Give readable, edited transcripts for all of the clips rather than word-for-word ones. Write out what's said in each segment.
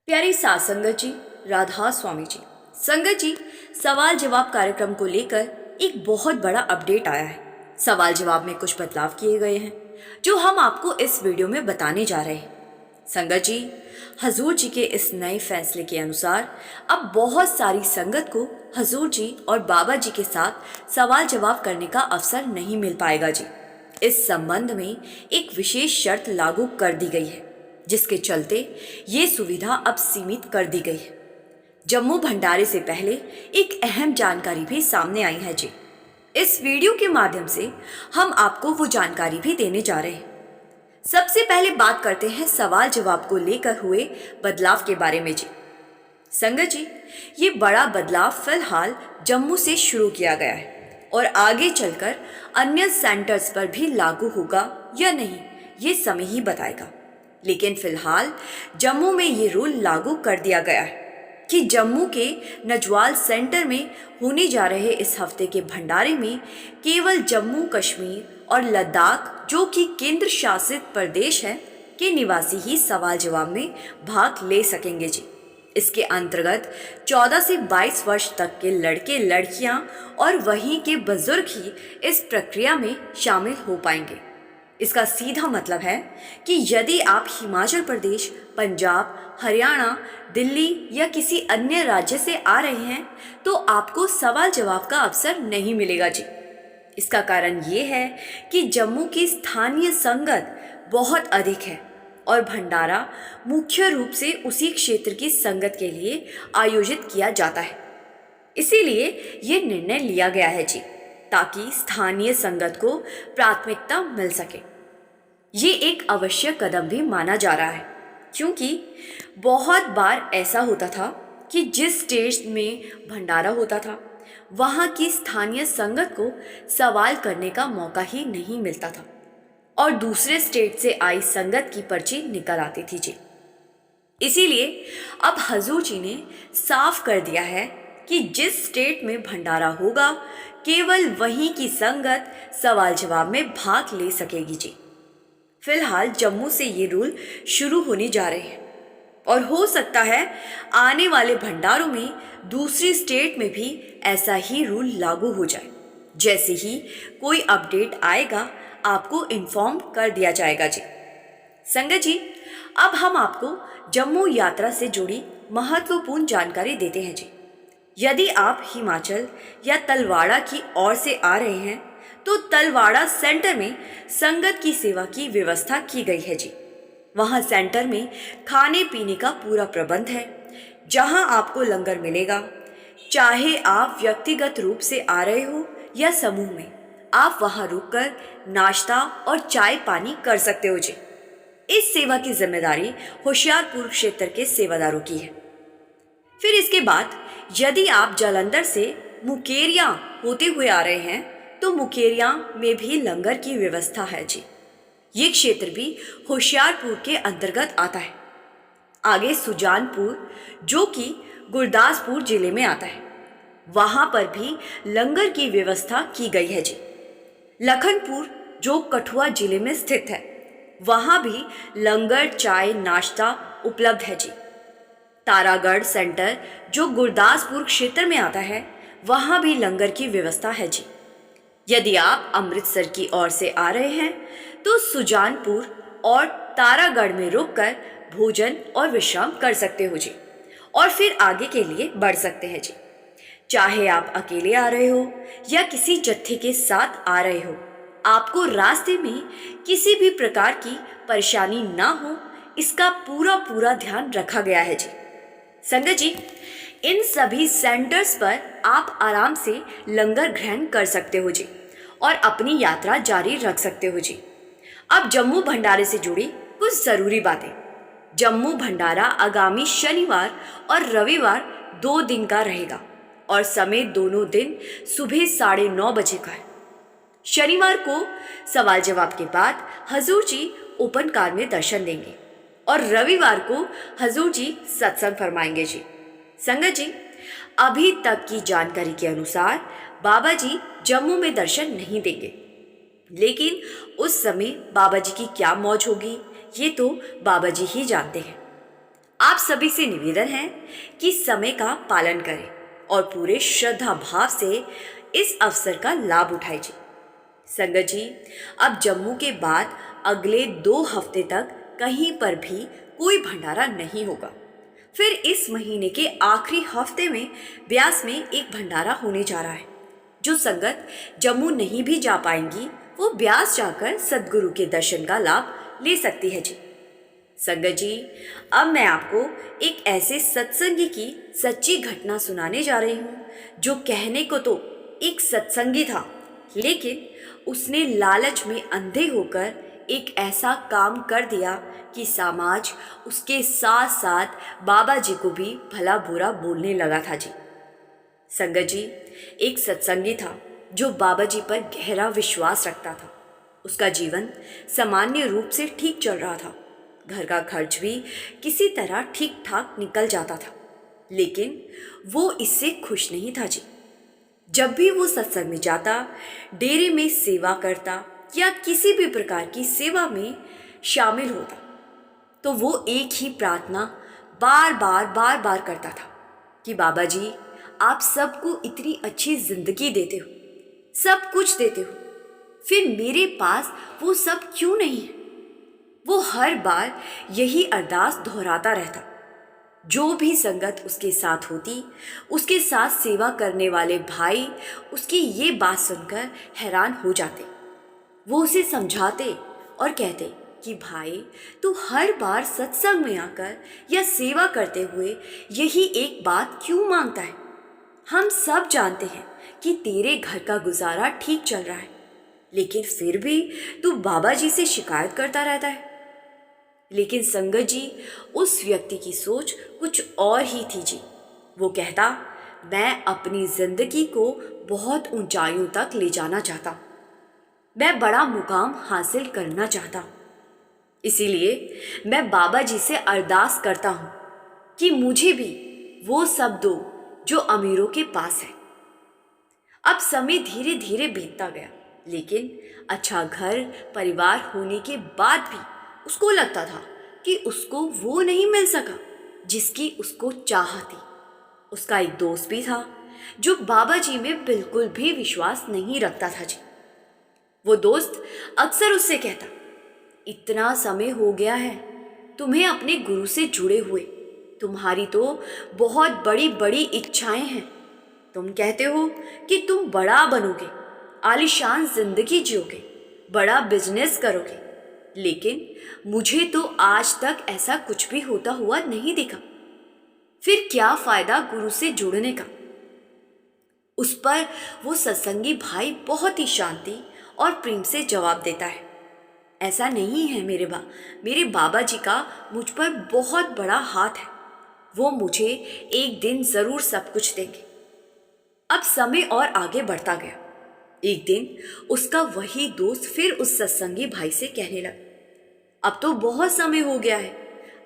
प्यारी सास संगत जी, राधा स्वामी जी। संगत जी, सवाल जवाब कार्यक्रम को लेकर एक बहुत बड़ा अपडेट आया है। सवाल जवाब में कुछ बदलाव किए गए हैं जो हम आपको इस वीडियो में बताने जा रहे हैं। संगत जी, हजूर जी के इस नए फैसले के अनुसार अब बहुत सारी संगत को हजूर जी और बाबा जी के साथ सवाल जवाब करने का अवसर नहीं मिल पाएगा जी। इस संबंध में एक विशेष शर्त लागू कर दी गई है, जिसके चलते ये सुविधा अब सीमित कर दी गई है। जम्मू भंडारे से पहले एक अहम जानकारी भी सामने आई है जी। इस वीडियो के माध्यम से हम आपको वो जानकारी भी देने जा रहे हैं। सबसे पहले बात करते हैं सवाल जवाब को लेकर हुए बदलाव के बारे में जी। संगत जी, ये बड़ा बदलाव फिलहाल जम्मू से शुरू किया गया है और आगे चलकर अन्य सेंटर्स पर भी लागू होगा या नहीं, ये समय ही बताएगा। लेकिन फिलहाल जम्मू में ये रूल लागू कर दिया गया है कि जम्मू के नजवाल सेंटर में होने जा रहे इस हफ्ते के भंडारे में केवल जम्मू कश्मीर और लद्दाख, जो कि केंद्र शासित प्रदेश है, के निवासी ही सवाल जवाब में भाग ले सकेंगे जी। इसके अंतर्गत 14 से 22 वर्ष तक के लड़के लड़कियां और वहीं के बुजुर्ग ही इस प्रक्रिया में शामिल हो पाएंगे। इसका सीधा मतलब है कि यदि आप हिमाचल प्रदेश, पंजाब, हरियाणा, दिल्ली या किसी अन्य राज्य से आ रहे हैं तो आपको सवाल जवाब का अवसर नहीं मिलेगा जी। इसका कारण ये है कि जम्मू की स्थानीय संगत बहुत अधिक है और भंडारा मुख्य रूप से उसी क्षेत्र की संगत के लिए आयोजित किया जाता है। इसीलिए ये निर्णय लिया गया है जी, ताकि स्थानीय संगत को प्राथमिकता मिल सके। ये एक आवश्यक कदम भी माना जा रहा है, क्योंकि बहुत बार ऐसा होता था कि जिस स्टेट में भंडारा होता था वहाँ की स्थानीय संगत को सवाल करने का मौका ही नहीं मिलता था और दूसरे स्टेट से आई संगत की पर्ची निकल आती थी जी। इसीलिए अब हजूर जी ने साफ कर दिया है कि जिस स्टेट में भंडारा होगा केवल वहीं की संगत सवाल जवाब में भाग ले सकेगी जी। फिलहाल जम्मू से ये रूल शुरू होने जा रहे हैं और हो सकता है आने वाले भंडारों में दूसरी स्टेट में भी ऐसा ही रूल लागू हो जाए। जैसे ही कोई अपडेट आएगा आपको इन्फॉर्म कर दिया जाएगा जी। संगत जी, अब हम आपको जम्मू यात्रा से जुड़ी महत्वपूर्ण जानकारी देते हैं जी। यदि आप हिमाचल या तलवाड़ा की ओर से आ रहे हैं तो तलवाड़ा सेंटर में संगत की सेवा की व्यवस्था की गई है जी। वहाँ सेंटर में खाने पीने का पूरा प्रबंध है, जहाँ आपको लंगर मिलेगा। चाहे आप व्यक्तिगत रूप से आ रहे हो या समूह में, आप वहाँ रुककर नाश्ता और चाय पानी कर सकते हो जी। इस सेवा की जिम्मेदारी होशियारपुर क्षेत्र के सेवादारों की है। फिर इसके बाद यदि आप जालंधर से मुकेरिया होते हुए आ रहे हैं तो मुकेरिया में भी लंगर की व्यवस्था है जी। ये क्षेत्र भी होशियारपुर के अंतर्गत आता है। आगे सुजानपुर, जो कि गुरदासपुर जिले में आता है, वहां पर भी लंगर की व्यवस्था की गई है जी। लखनपुर, जो कठुआ जिले में स्थित है, वहां भी लंगर, चाय, नाश्ता उपलब्ध है जी। तारागढ़ सेंटर, जो गुरदासपुर क्षेत्र में आता है, वहां भी लंगर की व्यवस्था है जी। यदि आप अमृतसर की ओर से आ रहे हैं तो सुजानपुर और तारागढ़ में रुककर भोजन और विश्राम कर सकते हो जी और फिर आगे के लिए बढ़ सकते हैं जी। चाहे आप अकेले आ रहे हो या किसी जत्थे के साथ आ रहे हो, आपको रास्ते में किसी भी प्रकार की परेशानी ना हो, इसका पूरा ध्यान रखा गया है जी। संगत जी, इन सभी सेंटर्स पर आप आराम से लंगर ग्रहण कर सकते हो जी और अपनी यात्रा जारी रख सकते हो जी। अब जम्मू भंडारे से जुड़ी कुछ जरूरी बातें। जम्मू भंडारा आगामी शनिवार और रविवार 2 दिन का रहेगा और समय दोनों दिन सुबह 9:30 बजे का है। शनिवार को सवाल जवाब के बाद हजूर जी ओपन कार में दर्शन देंगे और रविवार को हजूर जी सत्संग फरमाएंगे जी। संगत जी, अभी तक की जानकारी के अनुसार बाबा जी जम्मू में दर्शन नहीं देंगे, लेकिन उस समय बाबा जी की क्या मौज होगी ये तो बाबा जी ही जानते हैं। आप सभी से निवेदन है कि समय का पालन करें और पूरे श्रद्धा भाव से इस अवसर का लाभ उठाइए। संगत जी, अब जम्मू के बाद अगले 2 हफ्ते तक कहीं पर भी कोई भंडारा नहीं होगा। फिर इस महीने के आखिरी हफ्ते में ब्यास में एक भंडारा होने जा रहा है। जो संगत जम्मू नहीं भी जा पाएंगी वो ब्यास जाकर सदगुरु के दर्शन का लाभ ले सकती है जी। संगत जी, अब मैं आपको एक ऐसे सत्संगी की सच्ची घटना सुनाने जा रही हूँ जो कहने को तो एक सत्संगी था, लेकिन उसने लालच में अंधे होकर एक ऐसा काम कर दिया कि समाज उसके साथ साथ बाबा जी को भी भला बुरा बोलने लगा था जी। संगत जी, एक सत्संगी था जो बाबा जी पर गहरा विश्वास रखता था। उसका जीवन सामान्य रूप से ठीक चल रहा था। घर का खर्च भी किसी तरह ठीक ठाक निकल जाता था, लेकिन वो इससे खुश नहीं था जी। जब भी वो सत्संग में जाता, डेरे में सेवा करता या किसी भी प्रकार की सेवा में शामिल होता, तो वो एक ही प्रार्थना बार बार करता था कि बाबा जी, आप सबको इतनी अच्छी जिंदगी देते हो, सब कुछ देते हो, फिर मेरे पास वो सब क्यों नहीं है। वो हर बार यही अरदास दोहराता रहता। जो भी संगत उसके साथ होती, उसके साथ सेवा करने वाले भाई उसकी ये बात सुनकर हैरान हो जाते। वो उसे समझाते और कहते कि भाई, तू हर बार सत्संग में आकर या सेवा करते हुए यही एक बात क्यों मांगता है। हम सब जानते हैं कि तेरे घर का गुजारा ठीक चल रहा है, लेकिन फिर भी तू बाबा जी से शिकायत करता रहता है। लेकिन संगत जी, उस व्यक्ति की सोच कुछ और ही थी जी। वो कहता, मैं अपनी जिंदगी को बहुत ऊंचाइयों तक ले जाना चाहता हूँ, मैं बड़ा मुकाम हासिल करना चाहता हूँ, इसीलिए मैं बाबा जी से अरदास करता हूँ कि मुझे भी वो सब दो जो अमीरों के पास है। अब समय धीरे धीरे बीतता गया, लेकिन अच्छा घर परिवार होने के बाद भी उसको लगता था कि उसको वो नहीं मिल सका जिसकी उसको चाह थी। उसका एक दोस्त भी था जो बाबा जी में बिल्कुल भी विश्वास नहीं रखता था जी। वो दोस्त अक्सर उससे कहता, इतना समय हो गया है तुम्हें अपने गुरु से जुड़े हुए, तुम्हारी तो बहुत बड़ी बड़ी इच्छाएं हैं। तुम कहते हो कि तुम बड़ा बनोगे, आलीशान जिंदगी जियोगे, बड़ा बिजनेस करोगे, लेकिन मुझे तो आज तक ऐसा कुछ भी होता हुआ नहीं दिखा। फिर क्या फायदा गुरु से जुड़ने का। उस पर वो सत्संगी भाई बहुत ही शांति और प्रेम से जवाब देता है, ऐसा नहीं है मेरे बाबा जी का मुझ पर बहुत बड़ा हाथ है, वो मुझे एक दिन जरूर सब कुछ देंगे। अब समय और आगे बढ़ता गया। एक दिन उसका वही दोस्त फिर उस सत्संगी भाई से कहने लगा, अब तो बहुत समय हो गया है,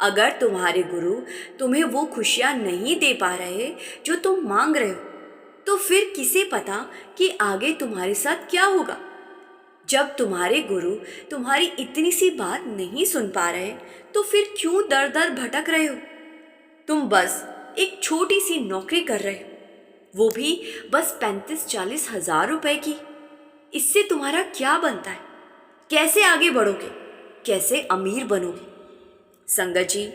अगर तुम्हारे गुरु तुम्हें वो खुशियां नहीं दे पा रहे जो तुम मांग रहे हो, तो फिर किसे पता कि आगे तुम्हारे साथ क्या होगा। जब तुम्हारे गुरु तुम्हारी इतनी सी बात नहीं सुन पा रहे, तो फिर क्यों दर दर भटक रहे हो। तुम बस एक छोटी सी नौकरी कर रहे हो, वो भी बस 35-40 हजार रुपए की। इससे तुम्हारा क्या बनता है, कैसे आगे बढ़ोगे, कैसे अमीर बनोगे। संगत जी,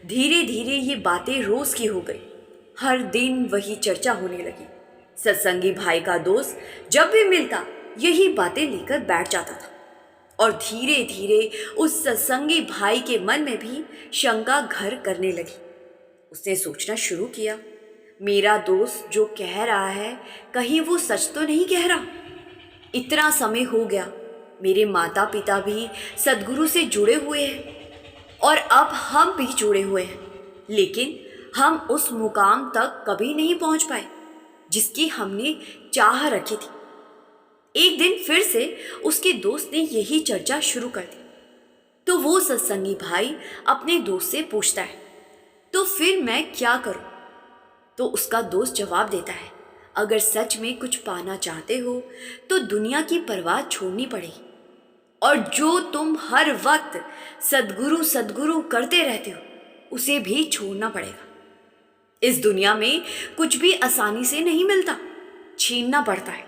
धीरे धीरे ये बातें रोज की हो गई। हर दिन वही चर्चा होने लगी। सत्संगी भाई का दोस्त जब भी मिलता यही बातें लेकर बैठ जाता था, और धीरे धीरे उस सत्संगी भाई के मन में भी शंका घर करने लगी। उसने सोचना शुरू किया, मेरा दोस्त जो कह रहा है कहीं वो सच तो नहीं कह रहा। इतना समय हो गया, मेरे माता पिता भी सदगुरु से जुड़े हुए हैं और अब हम भी जुड़े हुए हैं, लेकिन हम उस मुकाम तक कभी नहीं पहुंच पाए जिसकी हमने चाह रखी थी। एक दिन फिर से उसके दोस्त ने यही चर्चा शुरू कर दी, तो वो सत्संगी भाई अपने दोस्त से पूछता है, तो फिर मैं क्या करूं। तो उसका दोस्त जवाब देता है, अगर सच में कुछ पाना चाहते हो तो दुनिया की परवाह छोड़नी पड़ेगी, और जो तुम हर वक्त सद्गुरु सद्गुरु करते रहते हो उसे भी छोड़ना पड़ेगा। इस दुनिया में कुछ भी आसानी से नहीं मिलता, छीनना पड़ता है।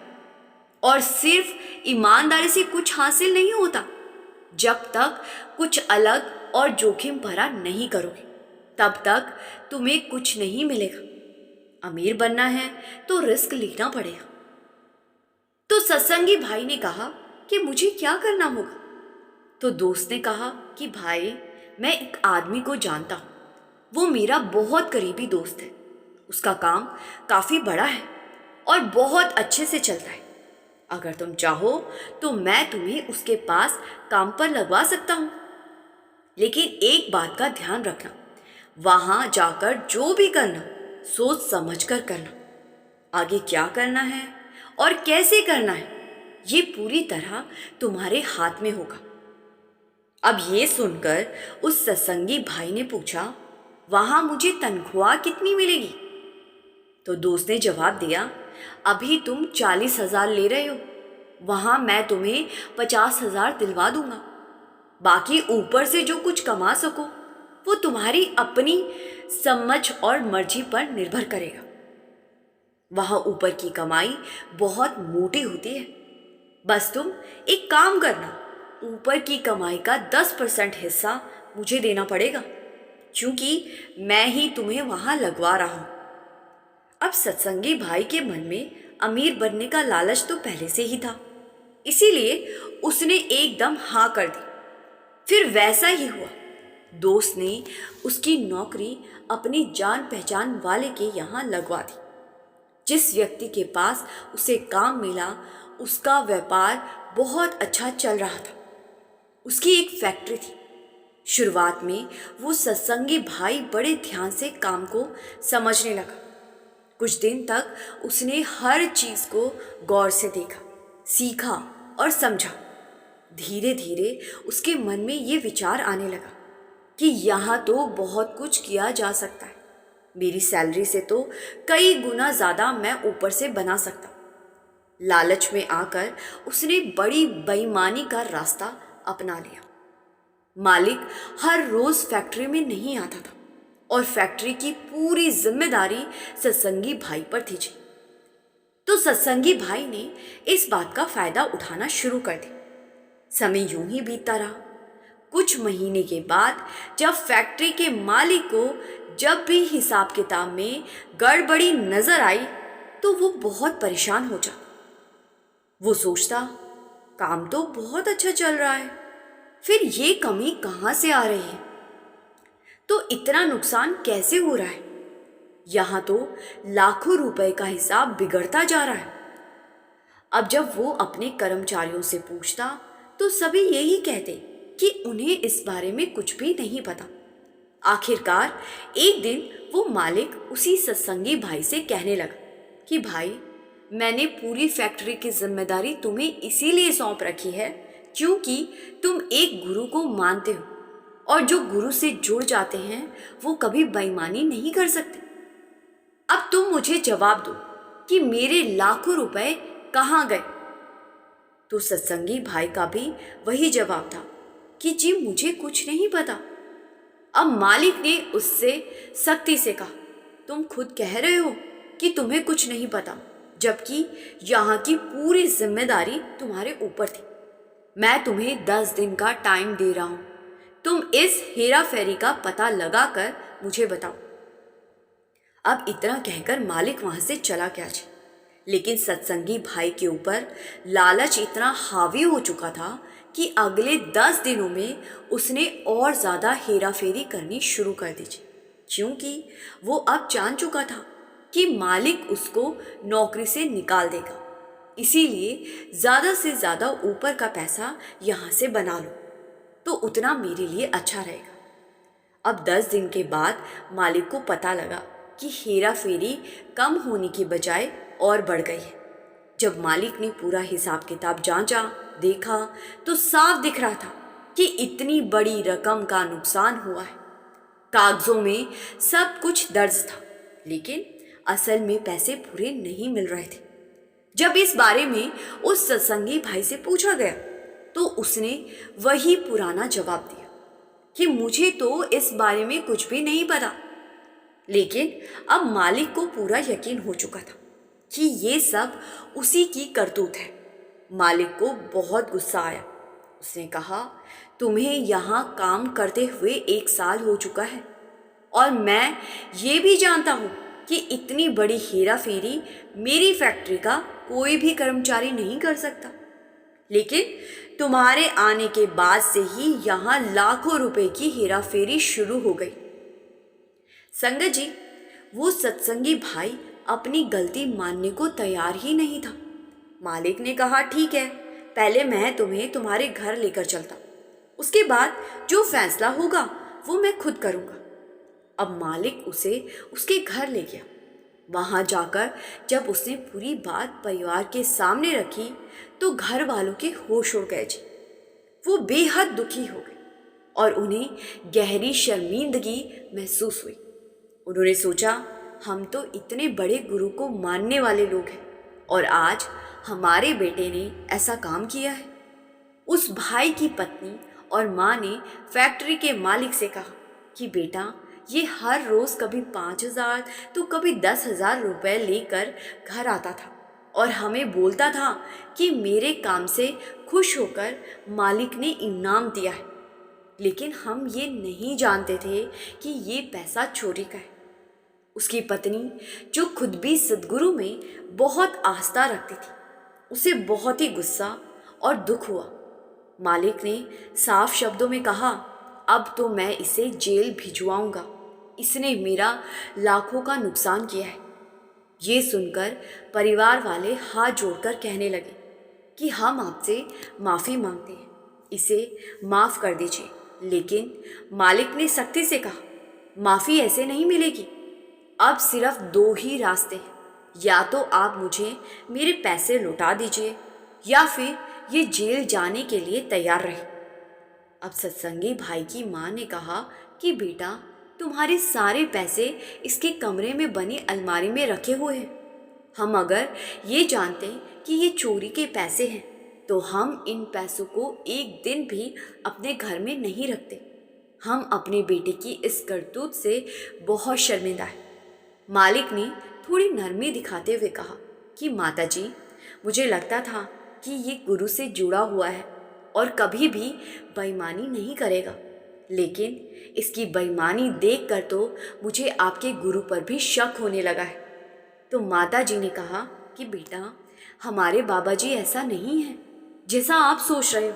और सिर्फ ईमानदारी से कुछ हासिल नहीं होता। जब तक कुछ अलग और जोखिम भरा नहीं करोगे, तब तक तुम्हें कुछ नहीं मिलेगा। अमीर बनना है तो रिस्क लेना पड़ेगा। तो सत्संगी भाई ने कहा कि मुझे क्या करना होगा? तो दोस्त ने कहा कि भाई, मैं एक आदमी को जानता हूँ। वो मेरा बहुत करीबी दोस्त है। उसका काम काफ़ी बड़ा है और बहुत अच्छे से चलता है। अगर तुम चाहो तो मैं तुम्हें उसके पास काम पर लगवा सकता हूँ। लेकिन एक बात का ध्यान रखना, वहाँ जाकर जो भी करना, सोच समझ कर करना। आगे क्या करना है और कैसे करना है, ये पूरी तरह तुम्हारे हाथ में होगा। अब ये सुनकर उस सत्संगी भाई ने पूछा, वहाँ मुझे तनख्वाह कितनी मिलेगी? तो दोस्त ने जवाब दिया, अभी तुम 40,000 ले रहे हो, वहाँ मैं तुम्हें 50,000 दिलवा दूंगा। बाकी ऊपर से जो कुछ कमा सको वो तुम्हारी अपनी समझ और मर्जी पर निर्भर करेगा। वहाँ ऊपर की कमाई बहुत मोटी होती है। बस तुम एक काम करना, ऊपर की कमाई का 10% हिस्सा मुझे देना पड़ेगा, क्योंकि मैं ही तुम्हें वहाँ लगवा रहा हूँ। अब सत्संगी भाई के मन में अमीर बनने का लालच तो पहले से ही था, इसीलिए उसने एकदम हाँ कर दी। फिर वैसा ही हुआ। दोस्त ने उसकी नौकरी अपनी जान पहचान वाले के यहाँ लगवा दी। जिस व्यक्ति के पास उसे काम मिला, उसका व्यापार बहुत अच्छा चल रहा था। उसकी एक फैक्ट्री थी। शुरुआत में वो सत्संगी भाई बड़े ध्यान से काम को समझने लगा। कुछ दिन तक उसने हर चीज़ को गौर से देखा, सीखा और समझा। धीरे धीरे उसके मन में ये विचार आने लगा कि यहाँ तो बहुत कुछ किया जा सकता है। मेरी सैलरी से तो कई गुना ज़्यादा मैं ऊपर से बना सकता। लालच में आकर उसने बड़ी बेईमानी का रास्ता अपना लिया। मालिक हर रोज़ फैक्ट्री में नहीं आता था और फैक्ट्री की पूरी जिम्मेदारी सत्संगी भाई पर थी जी। तो सत्संगी भाई ने इस बात का फायदा उठाना शुरू कर दिया। समय यूं ही बीतता रहा। कुछ महीने के बाद जब फैक्ट्री के मालिक को जब भी हिसाब किताब में गड़बड़ी नजर आई तो वो बहुत परेशान हो जाता। वो सोचता, काम तो बहुत अच्छा चल रहा है, फिर ये कमी कहाँ से आ रही है? तो इतना नुकसान कैसे हो रहा है? यहाँ तो लाखों रुपए का हिसाब बिगड़ता जा रहा है। अब जब वो अपने कर्मचारियों से पूछता तो सभी यही कहते कि उन्हें इस बारे में कुछ भी नहीं पता। आखिरकार एक दिन वो मालिक उसी सत्संगी भाई से कहने लगा कि भाई, मैंने पूरी फैक्ट्री की जिम्मेदारी तुम्हें इसीलिए सौंप रखी है क्योंकि तुम एक गुरु को मानते हो और जो गुरु से जुड़ जाते हैं वो कभी बेईमानी नहीं कर सकते। अब तुम मुझे जवाब दो कि मेरे लाखों रुपए कहाँ गए? तो सत्संगी भाई का भी वही जवाब था कि जी मुझे कुछ नहीं पता। अब मालिक ने उससे सख्ती से कहा, तुम खुद कह रहे हो कि तुम्हें कुछ नहीं पता, जबकि यहाँ की पूरी जिम्मेदारी तुम्हारे ऊपर थी। मैं तुम्हें 10 दिन का टाइम दे रहा हूँ, तुम इस हेरा फेरी का पता लगाकर मुझे बताओ। अब इतना कहकर मालिक वहां से चला गया जी। लेकिन सत्संगी भाई के ऊपर लालच इतना हावी हो चुका था कि अगले 10 दिनों में उसने और ज़्यादा हेरा फेरी करनी शुरू कर दी, क्योंकि वो अब जान चुका था कि मालिक उसको नौकरी से निकाल देगा। इसीलिए ज़्यादा से ज़्यादा ऊपर का पैसा यहाँ से बना लो तो उतना मेरे लिए अच्छा रहेगा। अब 10 दिन के बाद मालिक को पता लगा कि हेरा फेरी कम होने की बजाय और बढ़ गई है। जब मालिक ने पूरा हिसाब किताब जांचा, देखा तो साफ दिख रहा था कि इतनी बड़ी रकम का नुकसान हुआ है। कागजों में सब कुछ दर्ज था, लेकिन असल में पैसे पूरे नहीं मिल रहे थे। जब इस बारे में उस सत्संगी भाई से पूछा गया तो उसने वही पुराना जवाब दिया। कि मुझे तो इस बारे में कुछ भी नहीं पता। लेकिन अब मालिक को पूरा यकीन हो चुका था कि ये सब उसी की करतूत है। मालिक को बहुत गुस्सा आया। उसने कहा, तुम्हें यहाँ काम करते हुए 1 साल हो चुका है और मैं ये भी जानता हूँ कि इतनी बड़ी हेरा फेरी मेरी फैक्ट्री का कोई भी कर्मचारी नहीं कर सकता। लेकिन तुम्हारे आने के बाद से ही यहाँ लाखों रुपए की हेरा फेरी शुरू हो गई। संगत जी, वो सत्संगी भाई अपनी गलती मानने को तैयार ही नहीं था। मालिक ने कहा, ठीक है, पहले मैं तुम्हें तुम्हारे घर लेकर चलता, उसके बाद जो फैसला होगा वो मैं खुद करूँगा। अब मालिक उसे उसके घर ले गया। वहाँ जाकर जब उसने पूरी बात परिवार के सामने रखी तो घर वालों के होश उड़ गए जी। वो बेहद दुखी हो गए और उन्हें गहरी शर्मिंदगी महसूस हुई। उन्होंने सोचा, हम तो इतने बड़े गुरु को मानने वाले लोग हैं और आज हमारे बेटे ने ऐसा काम किया है। उस भाई की पत्नी और माँ ने फैक्ट्री के मालिक से कहा कि बेटा, ये हर रोज़ कभी 5,000 तो कभी 10,000 रुपए लेकर घर आता था और हमें बोलता था कि मेरे काम से खुश होकर मालिक ने इनाम दिया है। लेकिन हम ये नहीं जानते थे कि ये पैसा चोरी का है। उसकी पत्नी, जो खुद भी सद्गुरु में बहुत आस्था रखती थी, उसे बहुत ही गुस्सा और दुख हुआ। मालिक ने साफ शब्दों में कहा, अब तो मैं इसे जेल भिजवाऊंगा। इसने मेरा लाखों का नुकसान किया है। ये सुनकर परिवार वाले हाथ जोड़कर कहने लगे कि हम आपसे माफ़ी मांगते हैं, इसे माफ़ कर दीजिए। लेकिन मालिक ने सख्ती से कहा, माफ़ी ऐसे नहीं मिलेगी। अब सिर्फ 2 ही रास्ते हैं, या तो आप मुझे मेरे पैसे लौटा दीजिए या फिर ये जेल जाने के लिए तैयार रहे। अब सत्संगी भाई की माँ ने कहा कि बेटा, तुम्हारे सारे पैसे इसके कमरे में बनी अलमारी में रखे हुए हैं। हम अगर ये जानते कि ये चोरी के पैसे हैं तो हम इन पैसों को एक दिन भी अपने घर में नहीं रखते। हम अपने बेटे की इस करतूत से बहुत शर्मिंदा है। मालिक ने थोड़ी नरमी दिखाते हुए कहा कि माता जी, मुझे लगता था कि ये गुरु से जुड़ा हुआ है और कभी भी बेईमानी नहीं करेगा, लेकिन इसकी बेईमानी देखकर तो मुझे आपके गुरु पर भी शक होने लगा है। तो माता जी ने कहा कि बेटा, हमारे बाबा जी ऐसा नहीं है जैसा आप सोच रहे हो।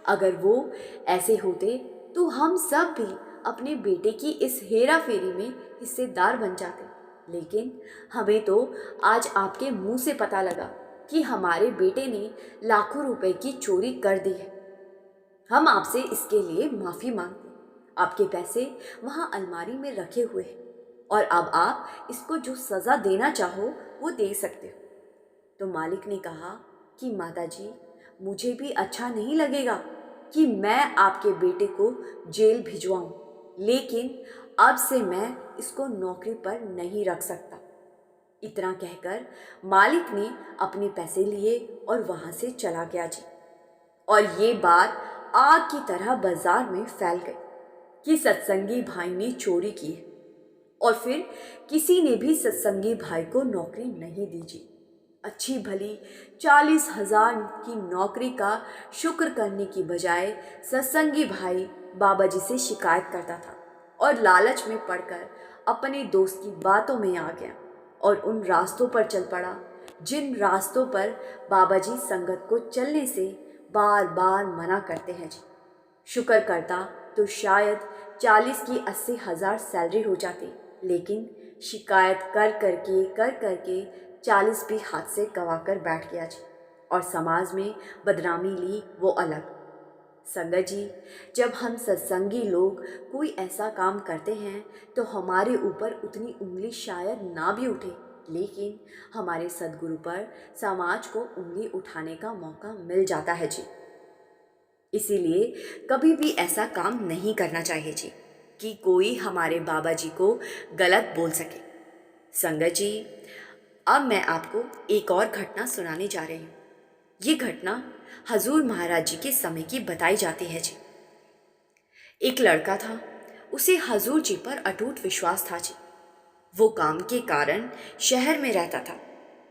अगर वो ऐसे होते तो हम सब भी अपने बेटे की इस हेरा फेरी में हिस्सेदार बन जाते। लेकिन हमें तो आज आपके मुंह से पता लगा कि हमारे बेटे ने लाखों रुपए की चोरी कर दी है। हम आपसे इसके लिए माफ़ी मांगते हैं। आपके पैसे वहाँ अलमारी में रखे हुए हैं और अब आप इसको जो सज़ा देना चाहो वो दे सकते हो। तो मालिक ने कहा कि माता जी, मुझे भी अच्छा नहीं लगेगा कि मैं आपके बेटे को जेल भिजवाऊं, लेकिन अब से मैं इसको नौकरी पर नहीं रख सकता। इतना कहकर मालिक ने अपने पैसे लिए और वहां से चला गया जी। और ये बात आग की तरह बाजार में फैल गई कि सत्संगी भाई ने चोरी की है और फिर किसी ने भी सत्संगी भाई को नौकरी नहीं दी जी। अच्छी भली 40,000 की नौकरी का शुक्र करने की बजाय सत्संगी भाई बाबा जी से शिकायत करता था और लालच में पड़कर अपने दोस्त की बातों में आ गया और उन रास्तों पर चल पड़ा जिन रास्तों पर बाबा जी संगत को चलने से बार बार मना करते हैं जी। शुक्र करता तो शायद 40 की 80,000 सैलरी हो जाती, लेकिन शिकायत कर करके 40 भी हाथ से गवा कर बैठ गया जी और समाज में बदनामी ली वो अलग। संगत जी, जब हम सत्संगी लोग कोई ऐसा काम करते हैं तो हमारे ऊपर उतनी उंगली शायद ना भी उठे, लेकिन हमारे सद्गुरु पर समाज को उंगली उठाने का मौका मिल जाता है जी। इसीलिए कभी भी ऐसा काम नहीं करना चाहिए जी कि कोई हमारे बाबा जी को गलत बोल सके। संगत जी, अब मैं आपको एक और घटना सुनाने जा रही हूँ। ये घटना हजूर महाराज जी के समय की बताई जाती है जी। एक लड़का था, उसे हजूर जी पर अटूट विश्वास था जी। वो काम के कारण शहर में रहता था,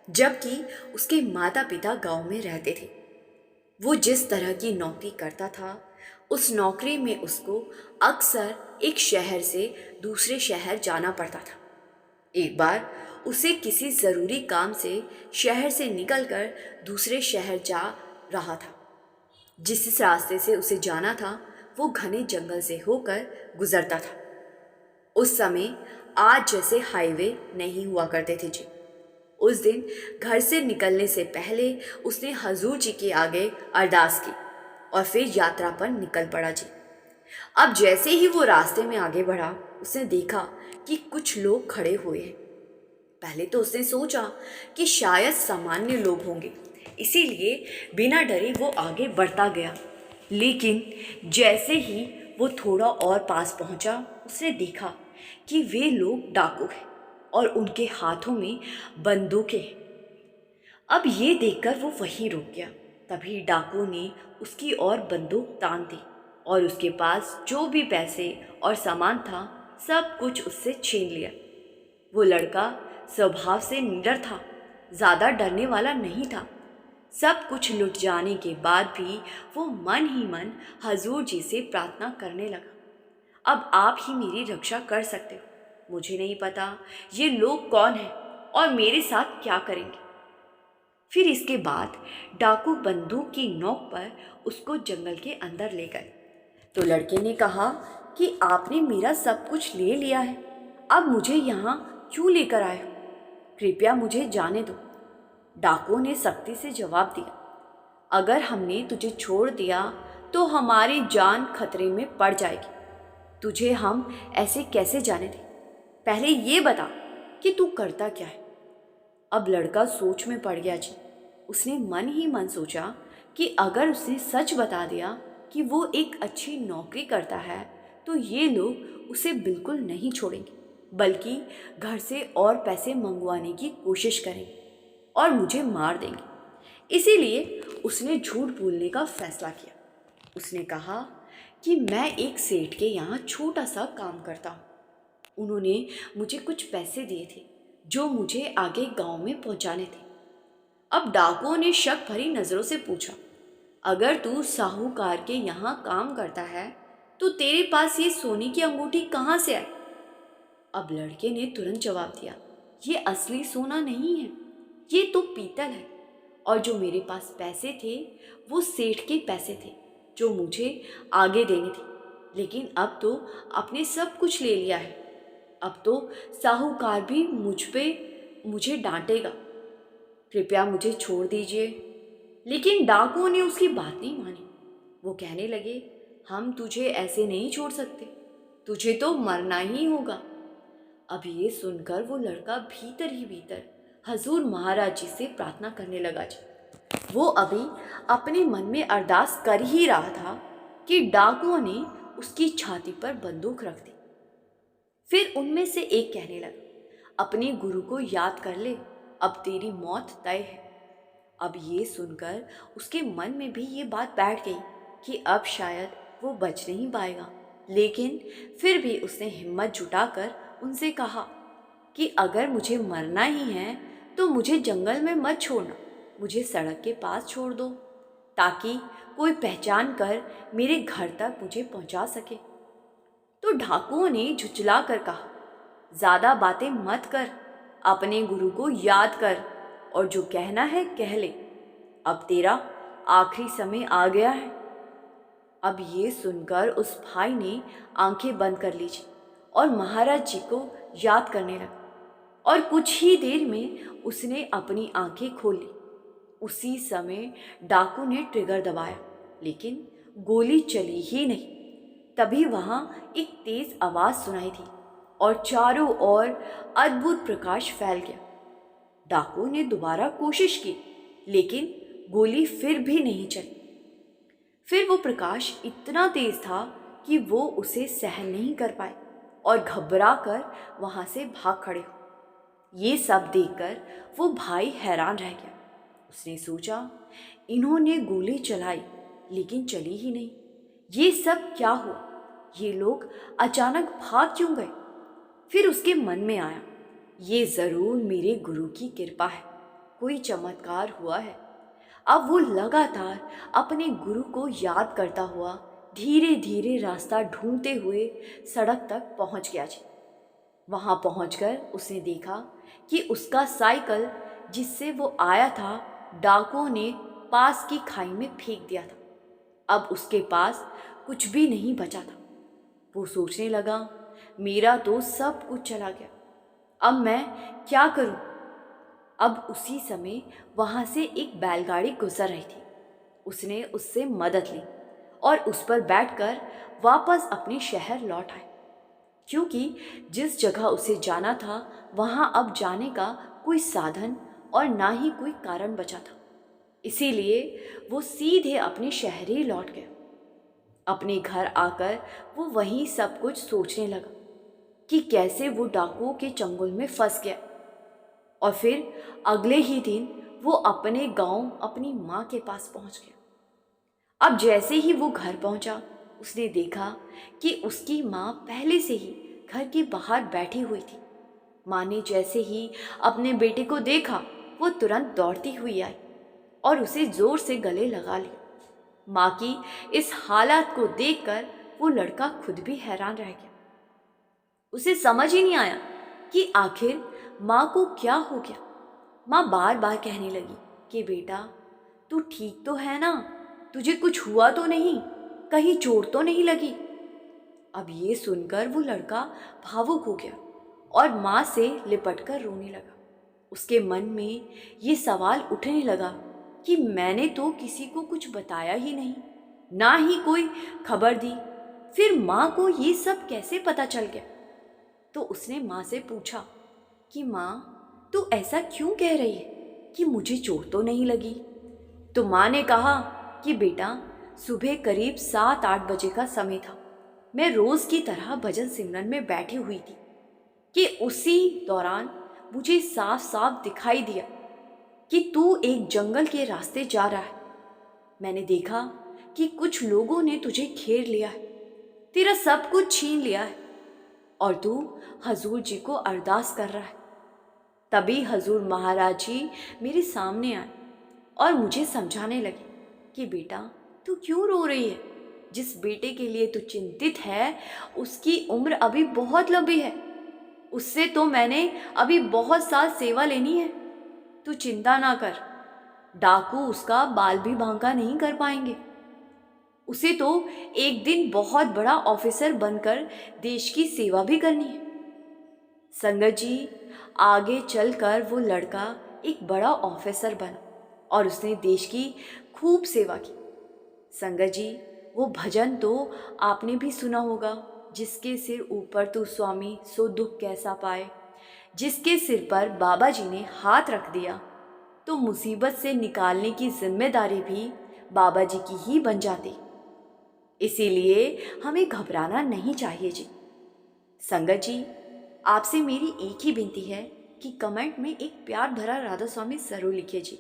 जबकि उसके माता पिता गांव में रहते थे। वो जिस तरह की नौकरी करता था, उस नौकरी में उसको अक्सर एक शहर से दूसरे शहर जाना पड़ता था। एक बार उसे किसी ज़रूरी काम से शहर से निकलकर दूसरे शहर जा रहा था। जिस रास्ते से उसे जाना था, वो घने जंगल से होकर गुजरता था। उस समय आज जैसे हाईवे नहीं हुआ करते थे जी। उस दिन घर से निकलने से पहले उसने हजूर जी के आगे अरदास की और फिर यात्रा पर निकल पड़ा जी। अब जैसे ही वो रास्ते में आगे बढ़ा, उसने देखा कि कुछ लोग खड़े हुए हैं। पहले तो उसने सोचा कि शायद सामान्य लोग होंगे, इसीलिए बिना डरे वो आगे बढ़ता गया। लेकिन जैसे ही वो थोड़ा और पास पहुंचा, उसने देखा कि वे लोग डाकू हैं और उनके हाथों में बंदूकें हैं। अब ये देखकर वो वहीं रुक गया। तभी डाकू ने उसकी ओर बंदूक तान दी और उसके पास जो भी पैसे और सामान था, सब कुछ उससे छीन लिया। वो लड़का स्वभाव से निडर था, ज़्यादा डरने वाला नहीं था। सब कुछ लुट जाने के बाद भी वो मन ही मन हजूर जी से प्रार्थना करने लगा, अब आप ही मेरी रक्षा कर सकते हो। मुझे नहीं पता ये लोग कौन हैं और मेरे साथ क्या करेंगे। फिर इसके बाद डाकू बंदूक की नोक पर उसको जंगल के अंदर ले गए। तो लड़के ने कहा कि आपने मेरा सब कुछ ले लिया है, अब मुझे यहाँ क्यों लेकर आए हो? कृपया मुझे जाने दो। डाकुओं ने सख्ती से जवाब दिया, अगर हमने तुझे छोड़ दिया तो हमारी जान खतरे में पड़ जाएगी। तुझे हम ऐसे कैसे जाने दें? पहले ये बता कि तू करता क्या है। अब लड़का सोच में पड़ गया जी। उसने मन ही मन सोचा कि अगर उसने सच बता दिया कि वो एक अच्छी नौकरी करता है, तो ये लोग उसे बिल्कुल नहीं छोड़ेंगे, बल्कि घर से और पैसे मंगवाने की कोशिश करेंगे और मुझे मार देंगे। इसीलिए उसने झूठ बोलने का फैसला किया। उसने कहा कि मैं एक सेठ के यहाँ छोटा सा काम करता हूँ। उन्होंने मुझे कुछ पैसे दिए थे जो मुझे आगे गांव में पहुंचाने थे। अब डाकुओं ने शक भरी नजरों से पूछा, अगर तू साहूकार के यहाँ काम करता है तो तेरे पास ये सोने की अंगूठी कहाँ से आई? अब लड़के ने तुरंत जवाब दिया, ये असली सोना नहीं है, ये तो पीतल है, और जो मेरे पास पैसे थे वो सेठ के पैसे थे जो मुझे आगे देने थे। लेकिन अब तो आपने सब कुछ ले लिया है। अब तो साहूकार भी मुझे डांटेगा। कृपया मुझे छोड़ दीजिए। लेकिन डाकुओं ने उसकी बात नहीं मानी। वो कहने लगे, हम तुझे ऐसे नहीं छोड़ सकते, तुझे तो मरना ही होगा। अब ये सुनकर वो लड़का भीतर ही भीतर हजूर महाराज जी से प्रार्थना करने लगा जी। वो अभी अपने मन में अरदास कर ही रहा था कि डाकुओं ने उसकी छाती पर बंदूक रख दी। फिर उनमें से एक कहने लगा, अपने गुरु को याद कर ले, अब तेरी मौत तय है। अब ये सुनकर उसके मन में भी ये बात बैठ गई कि अब शायद वो बच नहीं पाएगा। लेकिन फिर भी उसने हिम्मत जुटाकर उनसे कहा कि अगर मुझे मरना ही है तो मुझे जंगल में मत छोड़ना, मुझे सड़क के पास छोड़ दो, ताकि कोई पहचान कर मेरे घर तक मुझे पहुंचा सके। तो डाकुओं ने झुचला कर कहा, ज़्यादा बातें मत कर, अपने गुरु को याद कर और जो कहना है कह ले, अब तेरा आखिरी समय आ गया है। अब ये सुनकर उस भाई ने आंखें बंद कर ली और महाराज जी को याद करने लगा, और कुछ ही देर में उसने अपनी आंखें खोल ली। उसी समय डाकू ने ट्रिगर दबाया, लेकिन गोली चली ही नहीं। तभी वहां एक तेज आवाज सुनाई दी और चारों ओर अद्भुत प्रकाश फैल गया। डाकू ने दोबारा कोशिश की, लेकिन गोली फिर भी नहीं चली। फिर वो प्रकाश इतना तेज था कि वो उसे सहन नहीं कर पाए और घबरा कर वहां से भाग खड़े हो। ये सब देखकर वो भाई हैरान रह गया। उसने सोचा, इन्होंने गोली चलाई लेकिन चली ही नहीं, ये सब क्या हुआ? ये लोग अचानक भाग क्यों गए? फिर उसके मन में आया, ये ज़रूर मेरे गुरु की कृपा है, कोई चमत्कार हुआ है। अब वो लगातार अपने गुरु को याद करता हुआ धीरे धीरे रास्ता ढूंढते हुए सड़क तक पहुंच गया जी। वहां पहुंचकर उसने देखा कि उसका साइकिल जिससे वो आया था डाकुओं ने पास की खाई में फेंक दिया था। अब उसके पास कुछ भी नहीं बचा था। वो सोचने लगा, मेरा तो सब कुछ चला गया, अब मैं क्या करूं? अब उसी समय वहां से एक बैलगाड़ी गुजर रही थी। उसने उससे मदद ली और उस पर बैठकर वापस अपने शहर लौट आए, क्योंकि जिस जगह उसे जाना था वहां अब जाने का कोई साधन और ना ही कोई कारण बचा था। इसीलिए वो सीधे अपने शहर ही लौट गया। अपने घर आकर वो वहीं सब कुछ सोचने लगा कि कैसे वो डाकुओं के चंगुल में फंस गया। और फिर अगले ही दिन वो अपने गांव अपनी माँ के पास पहुंच गया। अब जैसे ही वो घर पहुंचा, उसने देखा कि उसकी माँ पहले से ही घर के बाहर बैठी हुई थी। माँ ने जैसे ही अपने बेटे को देखा, वो तुरंत दौड़ती हुई आई और उसे जोर से गले लगा लिया। माँ की इस हालत को देखकर वो लड़का खुद भी हैरान रह गया। उसे समझ ही नहीं आया कि आखिर माँ को क्या हो गया। माँ बार बार कहने लगी कि बेटा, तू ठीक तो है ना? तुझे कुछ हुआ तो नहीं? कहीं चोट तो नहीं लगी? अब ये सुनकर वो लड़का भावुक हो गया और माँ से लिपटकर रोने लगा। उसके मन में ये सवाल उठने लगा कि मैंने तो किसी को कुछ बताया ही नहीं, ना ही कोई खबर दी, फिर माँ को ये सब कैसे पता चल गया? तो उसने माँ से पूछा कि माँ, तू ऐसा क्यों कह रही है कि मुझे चोट तो नहीं लगी? तो माँ ने कहा कि बेटा, सुबह करीब 7-8 बजे का समय था। मैं रोज की तरह भजन सिमरन में बैठी हुई थी कि उसी दौरान मुझे साफ साफ दिखाई दिया कि तू एक जंगल के रास्ते जा रहा है। मैंने देखा कि कुछ लोगों ने तुझे घेर लिया है, तेरा सब कुछ छीन लिया है और तू हजूर जी को अरदास कर रहा है। तभी हजूर महाराज जी मेरे सामने आए और मुझे समझाने लगे कि बेटा, तू क्यों रो रही है? जिस बेटे के लिए तू चिंतित है उसकी उम्र अभी बहुत लंबी है, उससे तो मैंने अभी बहुत साल सेवा लेनी है। तू चिंता ना कर, डाकू उसका बाल भी बांका नहीं कर पाएंगे। उसे तो एक दिन बहुत बड़ा ऑफिसर बनकर देश की सेवा भी करनी है। संगत जी, आगे चलकर वो लड़का एक बड़ा ऑफिसर बना और उसने देश की खूब सेवा की। संगत जी, वो भजन तो आपने भी सुना होगा, जिसके सिर ऊपर तू स्वामी सो दुख कैसा पाए। जिसके सिर पर बाबा जी ने हाथ रख दिया तो मुसीबत से निकालने की जिम्मेदारी भी बाबा जी की ही बन जाती। इसीलिए हमें घबराना नहीं चाहिए जी। संगत जी, आपसे मेरी एक ही विनती है कि कमेंट में एक प्यार भरा राधा स्वामी जरूर लिखिए जी,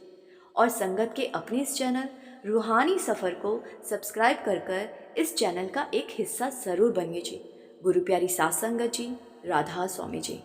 और संगत के अपने इस चैनल रूहानी सफ़र को सब्सक्राइब कर इस चैनल का एक हिस्सा ज़रूर बनिए जी। गुरु प्यारी सात संगत जी, राधा स्वामी जी।